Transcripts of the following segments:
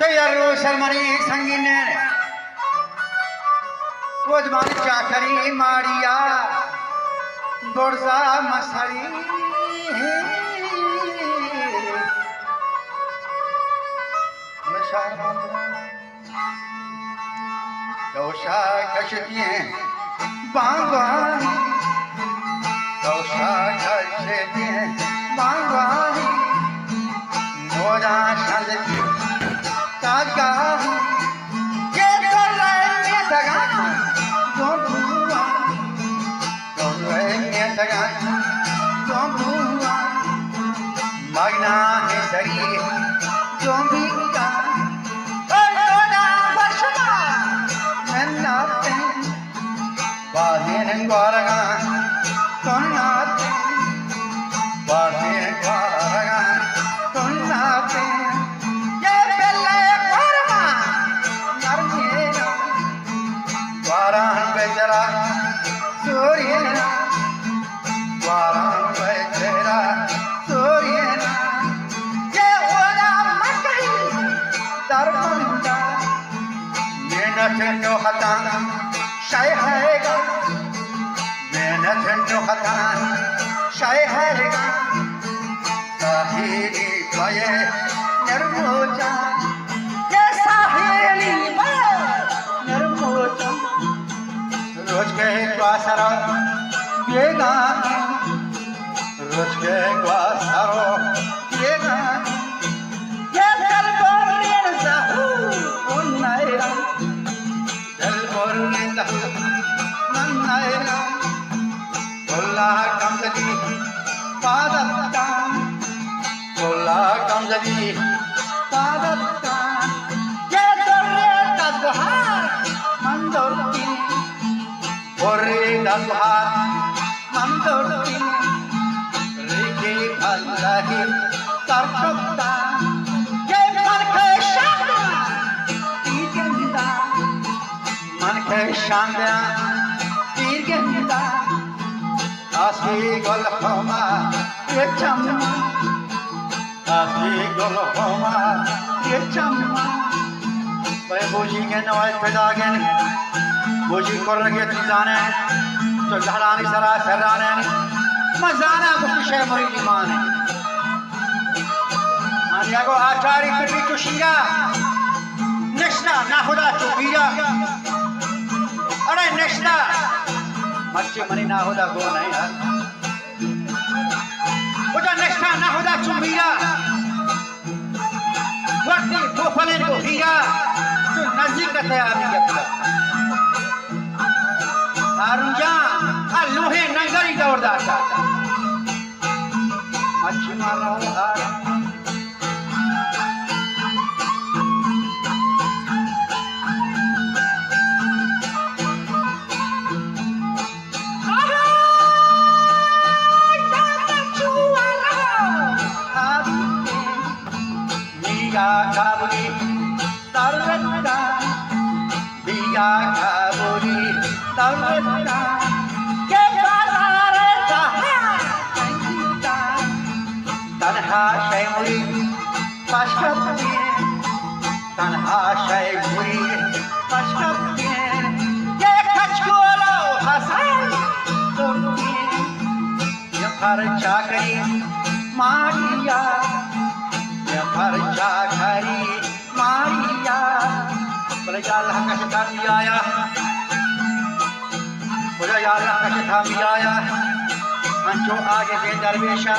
तैयारो शर्मनी संगीन वजमान चाकरी मारिया दोरसा मसरी दोषा कशतिए बांगवा दोषा कशतिए बांगवा मोरा शादी ताका ये तो लाने तगा तो बुआ तो लाने तगा तो बुआ मगना है सरी जो भी का ओना वर्षा नन्नाते बाहेन ग्वारगा तोनाते बाहेन ग्वारगा तोनाते बेचरा सूर्यना वारान बेचरा सूर्यना ये ओला मकई दरबंदा मेहनत नो हता शाय हैगा मेहनत नो हता शाय हैगा साहिली पाए नरमोचा ये साहिली पाए नरमोचा रोज के ग्वासरो बेगा रोज के ग्वासरो बेगा ये चल बोरिन साहू उन्नायरा चल बोरिन साहू नन्नायरा कोल्ला कमजदी पादत्ता कोल्ला कमजदी पादत्ता ये दोरे तदहा मंदोती ओरे दसहार मंदोती रेखे भल्लाही सरकता ये मन के शांता तीर्गंदा मन के शांता तीर्गंदा आसी गोलखमा ये चम्मा आसी गोलखमा ये चम्मा मैं बोझी के नवाज पैदा गए बोझी कर रखे जाने तो लहरानी सरा सहराने मजाना कुछ शे मरी मान आनिया को आचारी कभी चुशिया नेशना ना खुदा चुपीरा अरे नेशना मच्छी मनी ना खुदा को नहीं यार उधर नेशना ना खुदा चुपीरा वर्ती बोफले को हीरा जो नजदीक है आदमी के हारुजा लोहे नंगरी दौड़दार अच्छी मानो बिया काबुली तरवता बिया काबुली तरवता के बाजार संगीता तन्हा शैमुरी पश्कती तन्हा शैमुरी पश्कती के खचकोलो हसन तुमकी ये पर चाकरी मारिया हर चाकरी मारिया बोले या अल्लाह का शिखा भी आया बोले या अल्लाह का शिखा भी आया अंचो आगे के दरवेशा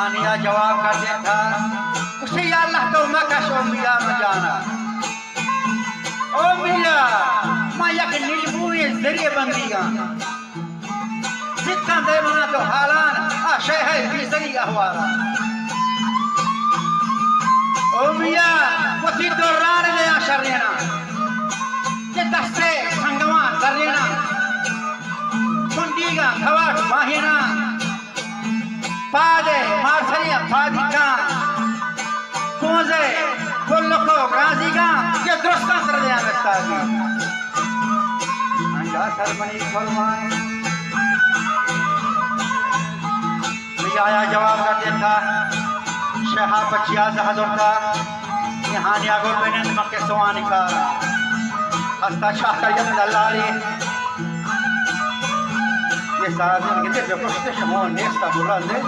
आनिया जवाब कर देखा उसे या अल्लाह तो मका शो मिया मजाना ओ मिया माया के नीलबुए जरिए बंदीगा जितना दे मना तो हालान आशय है भी सही अहवाला ओ मिया वसी दौरान ले आशरेना ये दस्ते संगवा दरेना कुंडीगा खवाट वाहिना पादे मारसरिया फादिका कोजे कोल्लको राजीगा ये दुरुस्ता कर दिया बेस्तागी अंजा सरमनी फरमान मिया आया जवाब कर देता शहा 50,000 का हानिया को बेनंद मक्के सवानी का हस्ता शाह का यम दलाली ये साजिन के जो कुछ शमो नेस्ता बुलंदे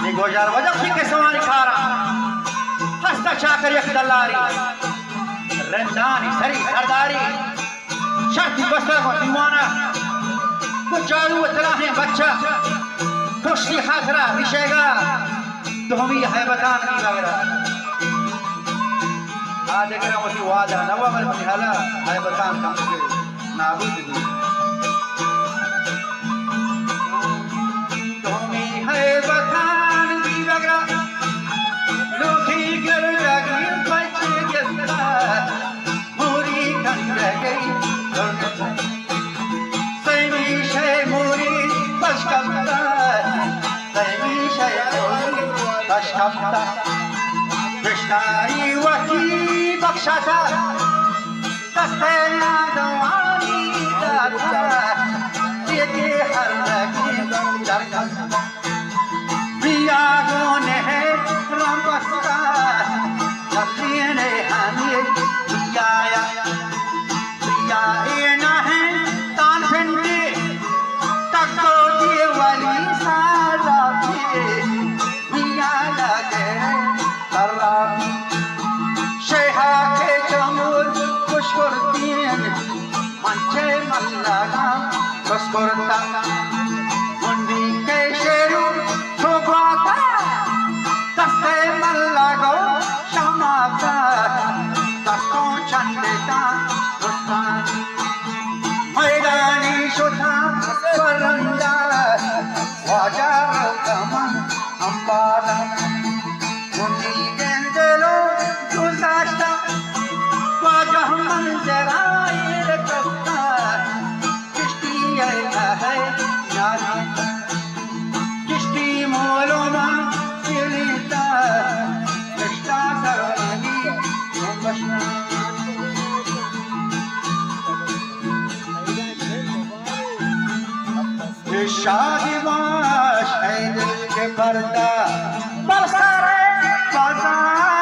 ये गोजार वजह से के सवानी खारा हस्ता शाह का यम दलाली रंदानी सरी सरदारी शर्ती बस्तर को दीवाना को चालू तराहे बच्चा खुशी खासरा विशेगा तो हम ये है बतान नहीं लग रहा आज अगर हम उसी वादा नवंबर में हाला है बतान कम से नाबूद दी तो हम ये है बतान नहीं लग रहा लोकी कर लगी बच्चे गिरता मूरी कर गई सैनी शे मूरी बस कमता Ashkapta Krishnari Wati Bakshata Kastena Dawani Data Yeke Harlaki Darkan Viyagone Rambasta Katrine Hani Viyaya Viyayena Hai Tan Fendi Takko Diwali Sarabhi शेहा के चमूर खुशकुर्तीन मंचे मल्लागा खुशकुर्ता मुंडी के शेरू ठोकवाता दस्ते मल्लागो शमाता दस्तों चंदेता रुस्तान मैदानी शुथा परंदा वाजार कमन अंबादा मुंडी गेंदलो गुजाश्ता वाजह मंजराए रखता किश्ती है नारी किश्ती मोलोमा सिलिता किश्ता सरवानी बशना शादी बाश है दिल के पर्दा बरसारे बाजार